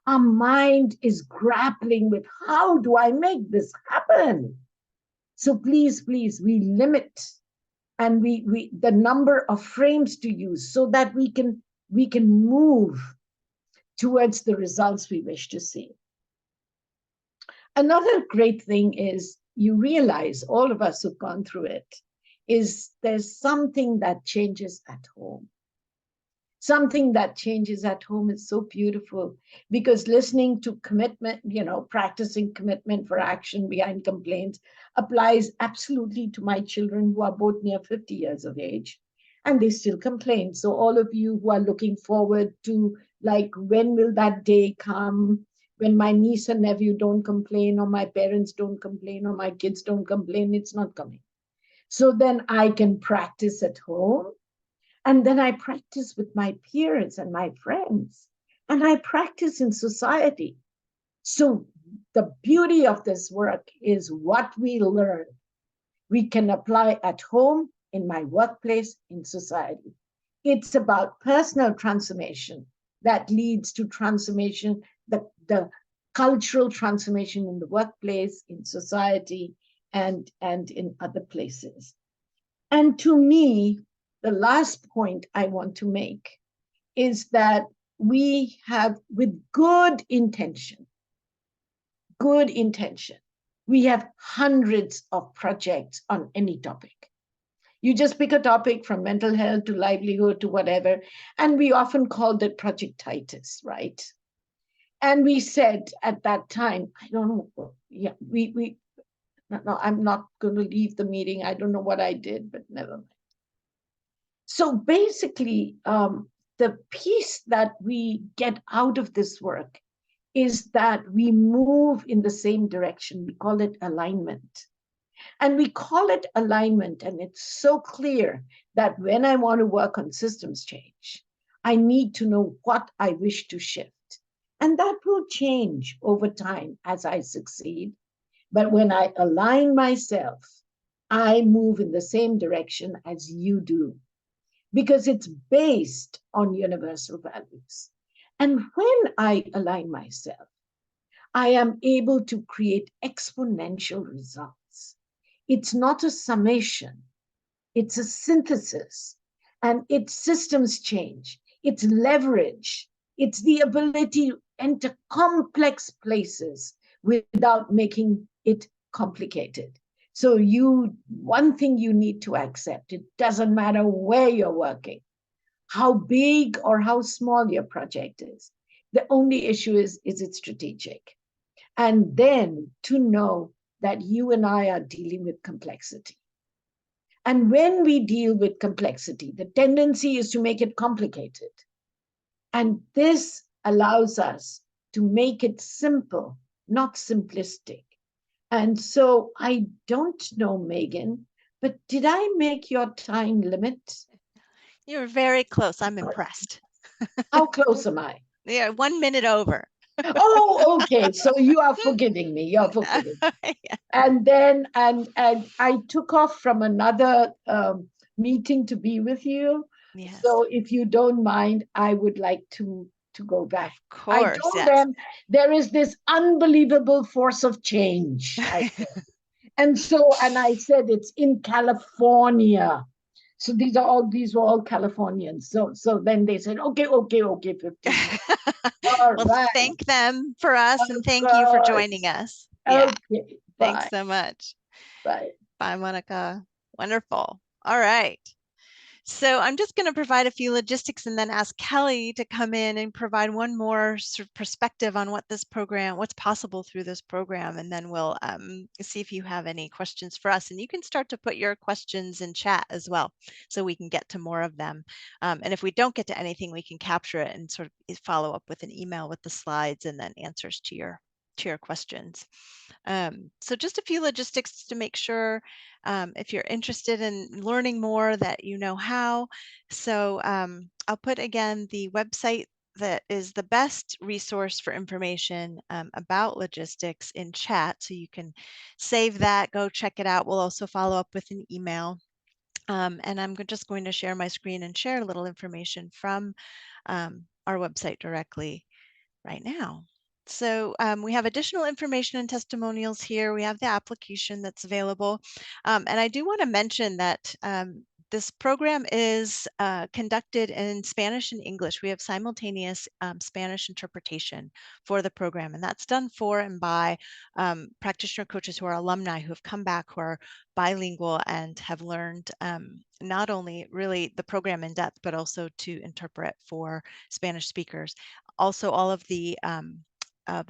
Speaker 9: our mind is grappling with, how do I make this happen? So please, we limit and we the number of frames to use so that we can move towards the results we wish to see. Another great thing is you realize, all of us who've gone through it, is there's something that changes at home. Something that changes at home is so beautiful, because listening to commitment, practicing commitment for action behind complaints applies absolutely to my children who are both near 50 years of age, and they still complain. So all of you who are looking forward to, like, when will that day come when my niece and nephew don't complain, or my parents don't complain, or my kids don't complain, it's not coming. So then I can practice at home. And then I practice with my peers and my friends, and I practice in society. So the beauty of this work is what we learn, we can apply at home, in my workplace, in society. It's about personal transformation that leads to transformation, the cultural transformation in the workplace, in society, and in other places. And to me, the last point I want to make is that we have, with good intention, we have hundreds of projects on any topic. You just pick a topic from mental health to livelihood to whatever, and we often called it projectitis, right? And we said at that time, I don't know, yeah, no, I'm not going to leave the meeting. I don't know what I did, but never mind. So basically, the piece that we get out of this work is that we move in the same direction. We call it alignment. And we call it alignment, and it's so clear that when I want to work on systems change, I need to know what I wish to shift. And that will change over time as I succeed. But when I align myself, I move in the same direction as you do, because it's based on universal values. And when I align myself, I am able to create exponential results. It's not a summation, it's a synthesis, and its systems change, it's leverage, it's the ability to enter complex places without making it complicated. So one thing you need to accept, it doesn't matter where you're working, how big or how small your project is. The only issue is it strategic? And then to know that you and I are dealing with complexity. And when we deal with complexity, the tendency is to make it complicated. And this allows us to make it simple, not simplistic. And so I don't know, Megan, but did I make your time limit?
Speaker 2: You're very close. I'm impressed.
Speaker 9: How close am I?
Speaker 2: Yeah, 1 minute over.
Speaker 9: Oh, okay. So you are forgiving me. You're forgiving me.
Speaker 2: Yeah.
Speaker 9: And then and I took off from another meeting to be with you.
Speaker 2: Yes.
Speaker 9: So if you don't mind, I would like to go back.
Speaker 2: Of
Speaker 9: I
Speaker 2: course,
Speaker 9: told
Speaker 2: yes.
Speaker 9: them there is this unbelievable force of change. I said. And I said it's in California. So these were all Californians. So then they said, okay, 15. All
Speaker 2: Well,
Speaker 9: right.
Speaker 2: thank them for us and
Speaker 9: Of
Speaker 2: thank you for
Speaker 9: course.
Speaker 2: joining us. Yeah.
Speaker 9: Okay.
Speaker 2: Thanks
Speaker 9: Bye.
Speaker 2: so much.
Speaker 9: Bye.
Speaker 2: Bye, Monica. Wonderful. All right. So I'm just going to provide a few logistics and then ask Kelly to come in and provide one more sort of perspective on what's possible through this program. And then we'll see if you have any questions for us. And you can start to put your questions in chat as well, so we can get to more of them. And if we don't get to anything, we can capture it and sort of follow up with an email with the slides and then answers to your questions. So just a few logistics to make sure if you're interested in learning more that you know how. So I'll put again the website that is the best resource for information about logistics in chat. So you can save that, go check it out. We'll also follow up with an email. And I'm just going to share my screen and share a little information from our website directly right now. So we have additional information and testimonials here. We have the application that's available. And I do want to mention that this program is conducted in Spanish and English. We have simultaneous Spanish interpretation for the program, and that's done for and by practitioner coaches who are alumni who have come back, who are bilingual and have learned not only really the program in depth, but also to interpret for Spanish speakers. Also, all of the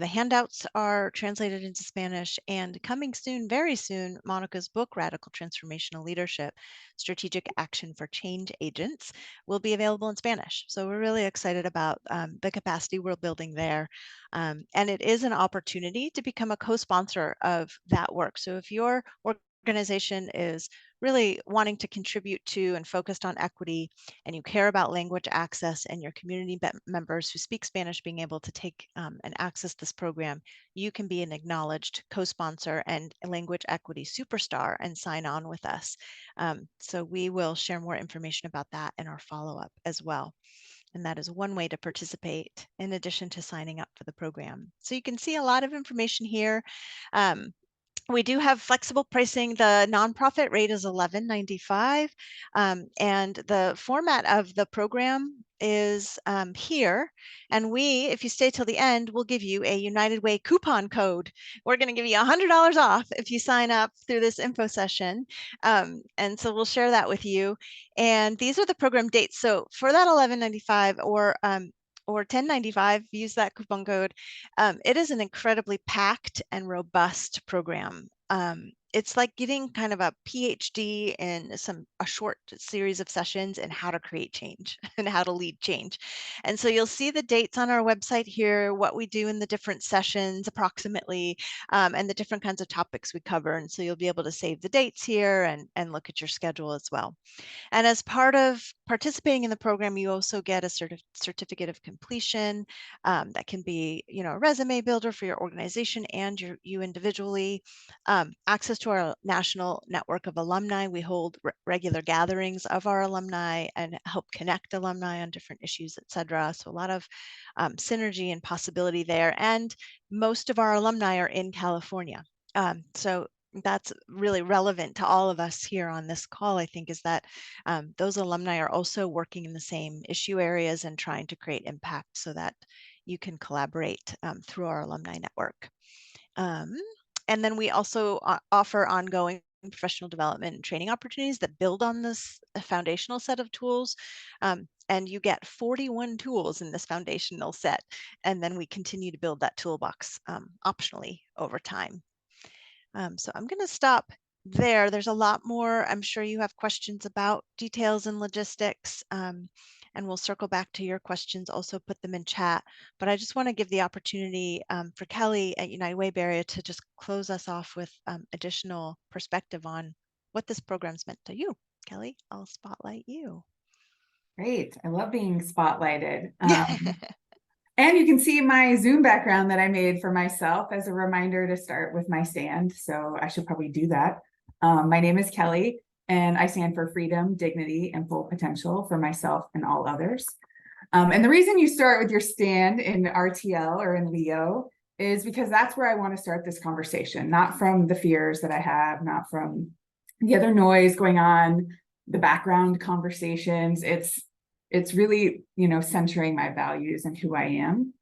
Speaker 2: handouts are translated into Spanish, and coming soon, very soon, Monica's book, Radical Transformational Leadership, Strategic Action for Change Agents, will be available in Spanish. So we're really excited about the capacity we're building there. And it is an opportunity to become a co-sponsor of that work. So if your organization is really wanting to contribute to and focused on equity, and you care about language access and your community members who speak Spanish being able to take and access this program, you can be an acknowledged co-sponsor and a language equity superstar and sign on with us. So we will share more information about that in our follow-up as well. And that is one way to participate in addition to signing up for the program. So you can see a lot of information here. We do have flexible pricing. The nonprofit rate is $11.95, and the format of the program is here. And if you stay till the end, we'll give you a United Way coupon code. We're going to give you $100 off if you sign up through this info session. And so we'll share that with you. And these are the program dates. So for that $11.95 or $10.95, use that coupon code. It is an incredibly packed and robust program. it's like getting kind of a PhD in a short series of sessions in how to create change and how to lead change. And so you'll see the dates on our website here, what we do in the different sessions approximately, and the different kinds of topics we cover. And so you'll be able to save the dates here and look at your schedule as well. And as part of participating in the program, you also get a certificate of completion that can be, a resume builder for your organization and you individually. Access to our national network of alumni. We hold regular gatherings of our alumni and help connect alumni on different issues, etc. So a lot of synergy and possibility there. And most of our alumni are in California. So that's really relevant to all of us here on this call, I think, is that those alumni are also working in the same issue areas and trying to create impact so that you can collaborate through our alumni network. And then we also offer ongoing professional development and training opportunities that build on this foundational set of tools. And you get 41 tools in this foundational set. And then we continue to build that toolbox optionally over time. So I'm going to stop there. There's a lot more. I'm sure you have questions about details and logistics, and we'll circle back to your questions. Also put them in chat. But I just want to give the opportunity for Kelly at United Way Bay Area to just close us off with additional perspective on what this program's meant to you. Kelly, I'll spotlight you.
Speaker 5: Great. I love being spotlighted. And you can see my Zoom background that I made for myself as a reminder to start with my stand. So I should probably do that. My name is Kelly, and I stand for freedom, dignity, and full potential for myself and all others. And the reason you start with your stand in RTL or in Leo is because that's where I want to start this conversation, not from the fears that I have, not from the other noise going on, the background conversations. It's really, centering my values and who I am.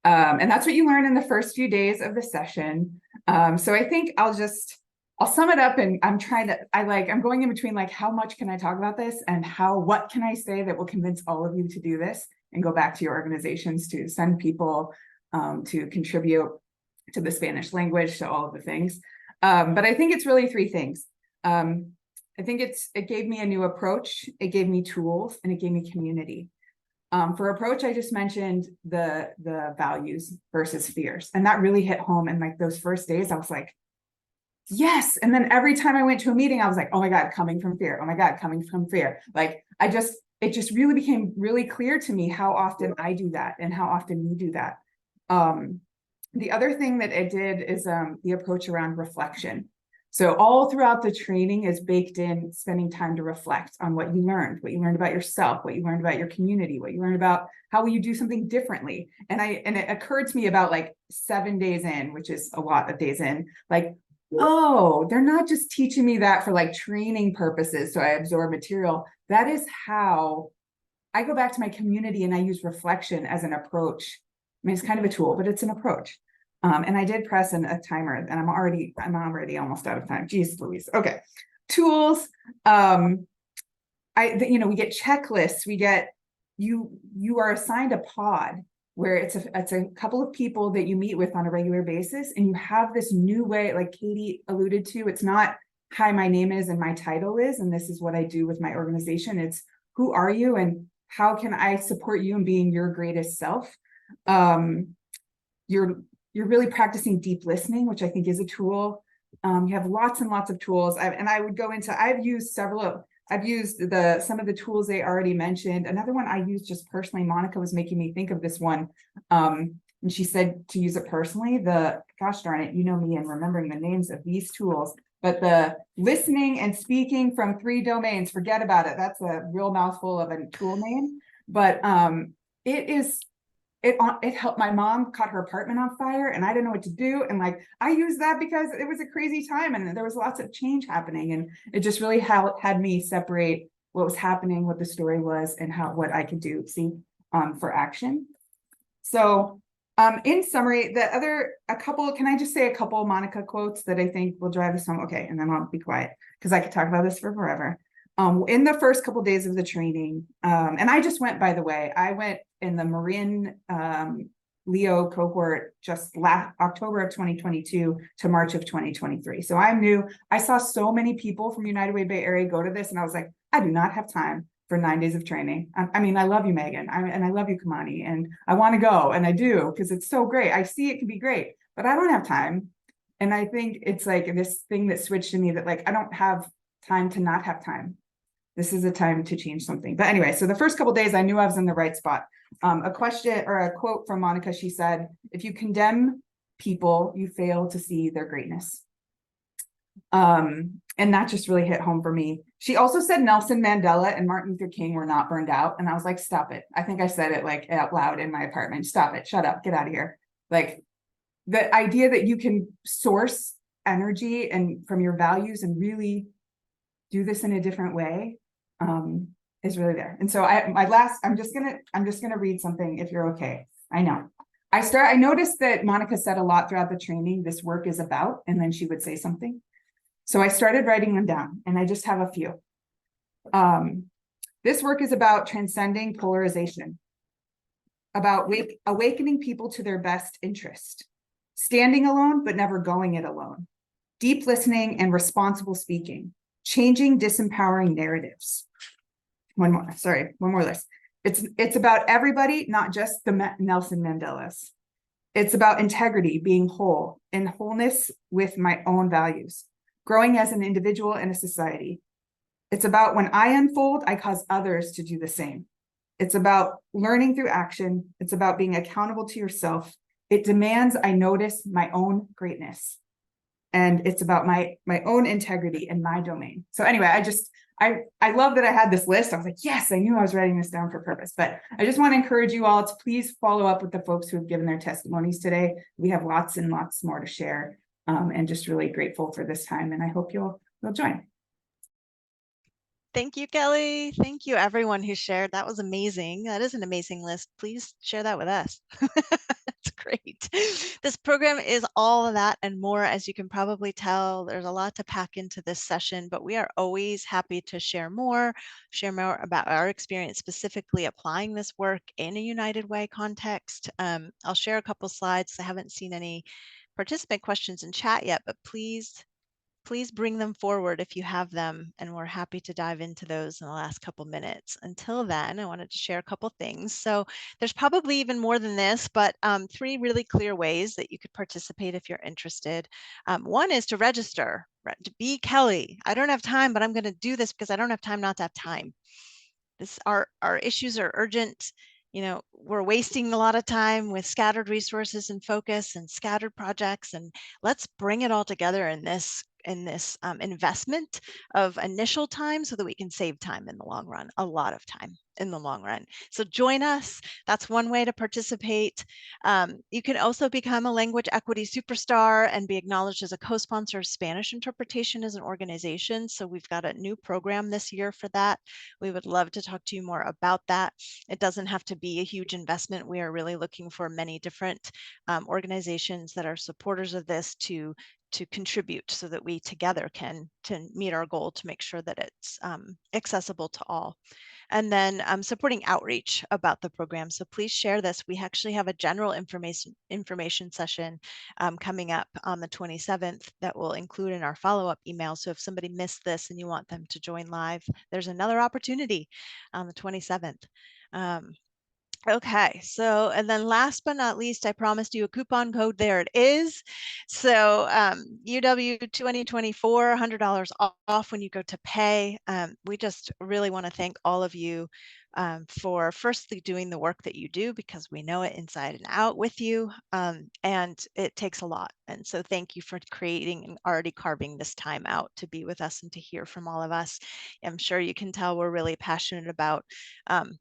Speaker 5: And that's what you learn in the first few days of the session. So I think I'll sum it up, and I'm going in between, like, how much can I talk about this and what can I say that will convince all of you to do this and go back to your organizations to send people to contribute to the Spanish language, to all of the things. But I think it's really three things. I think it gave me a new approach, it gave me tools, and it gave me community. For approach, I just mentioned the values versus fears. And that really hit home. And like those first days, I was like, yes. And then every time I went to a meeting, I was like, oh my God, coming from fear. Oh my God, coming from fear. Like it just really became really clear to me how often I do that and how often we do that. The other thing that it did is the approach around reflection. So all throughout the training is baked in spending time to reflect on what you learned about yourself, what you learned about your community, what you learned about how will you do something differently. And it occurred to me about like 7 days in, which is a lot of days in, like, oh, they're not just teaching me that for like training purposes so I absorb material. That is how I go back to my community, and I use reflection as an approach. I mean, it's kind of a tool, but it's an approach. And I did press a timer, and I'm already almost out of time. Jeez Louise. Okay. Tools. We get checklists. We get, you are assigned a pod where it's a couple of people that you meet with on a regular basis. And you have this new way, like Katie alluded to, it's not, hi, my name is, and my title is, and this is what I do with my organization. It's, who are you and how can I support you in being your greatest self? You're really practicing deep listening, which I think is a tool. You have lots and lots of tools. I've used some of the tools they already mentioned. Another one I used just personally, Monica was making me think of this one. And she said to use it personally, gosh darn it, you know me and remembering the names of these tools, but the listening and speaking from 3 domains, forget about it. That's a real mouthful of a tool name, but it helped. My mom caught her apartment on fire and I didn't know what to do. And like, I used that because it was a crazy time and there was lots of change happening. And it just really had me separate what was happening, what the story was, and what I could do for action. So in summary, can I just say a couple Monica quotes that I think will drive this home? Okay. And then I'll be quiet because I could talk about this for forever. In the first couple of days of the training, and I just went, by the way, I went in the Marin Leo cohort just last October of 2022 to March of 2023. So I'm new. I saw so many people from United Way Bay Area go to this, and I was like, I do not have time for 9 days of training. I mean, I love you, Megan, and I love you, Kamani, and I want to go, and I do, because it's so great. I see it can be great, but I don't have time. And I think it's like this thing that switched in me that like, I don't have time to not have time. This is a time to change something. But anyway, so the first couple of days, I knew I was in the right spot. A question or a quote from Monica, she said, if you condemn people, you fail to see their greatness. And that just really hit home for me. She also said Nelson Mandela and Martin Luther King were not burned out. And I was like, stop it. I think I said it like out loud in my apartment. Stop it. Shut up. Get out of here. Like the idea that you can source energy and from your values and really do this in a different way is really there. And so I'm just gonna read something if you're okay. I know. I noticed that Monica said a lot throughout the training, this work is about, and then she would say something. So I started writing them down, and I just have a few. This work is about transcending polarization, about awakening people to their best interest, standing alone, but never going it alone, deep listening and responsible speaking, changing disempowering narratives. One more list. It's about everybody, not just the Nelson Mandelas. It's about integrity, being whole, in wholeness with my own values, growing as an individual and a society. It's about when I unfold, I cause others to do the same. It's about learning through action. It's about being accountable to yourself. It demands I notice my own greatness. And it's about my own integrity in my domain. So anyway, I love that I had this list. I was like, yes, I knew I was writing this down for purpose. But I just want to encourage you all to please follow up with the folks who have given their testimonies today. We have lots and lots more to share, and just really grateful for this time. And I hope you'll join.
Speaker 2: Thank you, Kelly. Thank you, everyone who shared. That was amazing. That is an amazing list. Please share that with us. That's great. This program is all of that and more, as you can probably tell. There's a lot to pack into this session, but we are always happy to share more about our experience specifically applying this work in a United Way context. I'll share a couple slides. I haven't seen any participant questions in chat yet, but please bring them forward if you have them, and we're happy to dive into those in the last couple minutes. Until then, I wanted to share a couple things. So there's probably even more than this, but 3 really clear ways that you could participate if you're interested. One is to register, to be Kelly. I don't have time, but I'm going to do this because I don't have time not to have time. Our issues are urgent. You know, we're wasting a lot of time with scattered resources and focus and scattered projects, and let's bring it all together in this investment of initial time so that we can save time in the long run, a lot of time in the long run. So join us. That's one way to participate. You can also become a language equity superstar and be acknowledged as a co-sponsor of Spanish interpretation as an organization. So we've got a new program this year for that. We would love to talk to you more about that. It doesn't have to be a huge investment. We are really looking for many different organizations that are supporters of this to contribute so that we together can meet our goal to make sure that it's accessible to all. And then supporting outreach about the program. So please share this. We actually have a general information session coming up on the 27th that will include in our follow-up email. So if somebody missed this and you want them to join live, there's another opportunity on the 27th. Okay, so, and then last but not least, I promised you a coupon code. There it is. So UW 2024, $100 off when you go to pay. We just really want to thank all of you for firstly doing the work that you do, because we know it inside and out with you, and it takes a lot. And so thank you for creating and already carving this time out to be with us and to hear from all of us. I'm sure you can tell we're really passionate about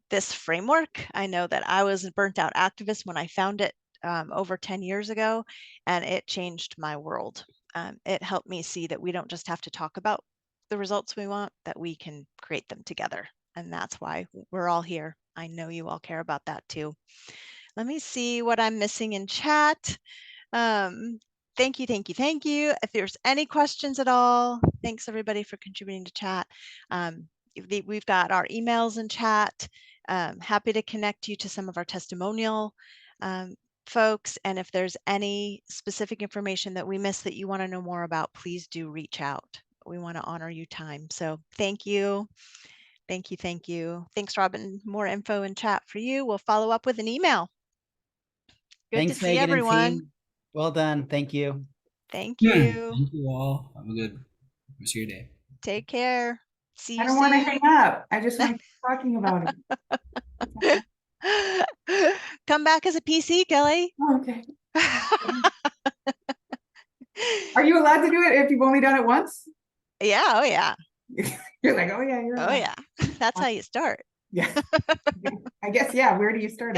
Speaker 2: this framework. I know that I was a burnt out activist when I found it over 10 years ago, and it changed my world. It helped me see that we don't just have to talk about the results we want, that we can create them together. And that's why we're all here. I know you all care about that too. Let me see what I'm missing in chat. Thank you, thank you, thank you. If there's any questions at all, thanks everybody for contributing to chat. We've got our emails in chat. Happy to connect you to some of our testimonial folks. And if there's any specific information that we missed that you want to know more about, please do reach out. We want to honor you time. So thank you. Thank you. Thank you. Thanks, Robin. More info in chat for you. We'll follow up with an email. Good
Speaker 4: Thanks,
Speaker 2: to see
Speaker 4: Megan and
Speaker 2: everyone.
Speaker 4: team. Well done. Thank you.
Speaker 2: Thank you.
Speaker 10: Thank you all. Have a good rest of your day.
Speaker 2: Take care. See you
Speaker 5: I don't want to
Speaker 2: soon.
Speaker 5: hang up. I just want to keep talking about it.
Speaker 2: Come back as a PC, Kelly.
Speaker 5: Okay. Are you allowed to do it if you've only done it once?
Speaker 2: Yeah, oh yeah.
Speaker 5: You're like, oh yeah, you're
Speaker 2: Oh
Speaker 5: allowed.
Speaker 2: yeah. That's how you start.
Speaker 5: Yeah. I guess, yeah. Where do you start?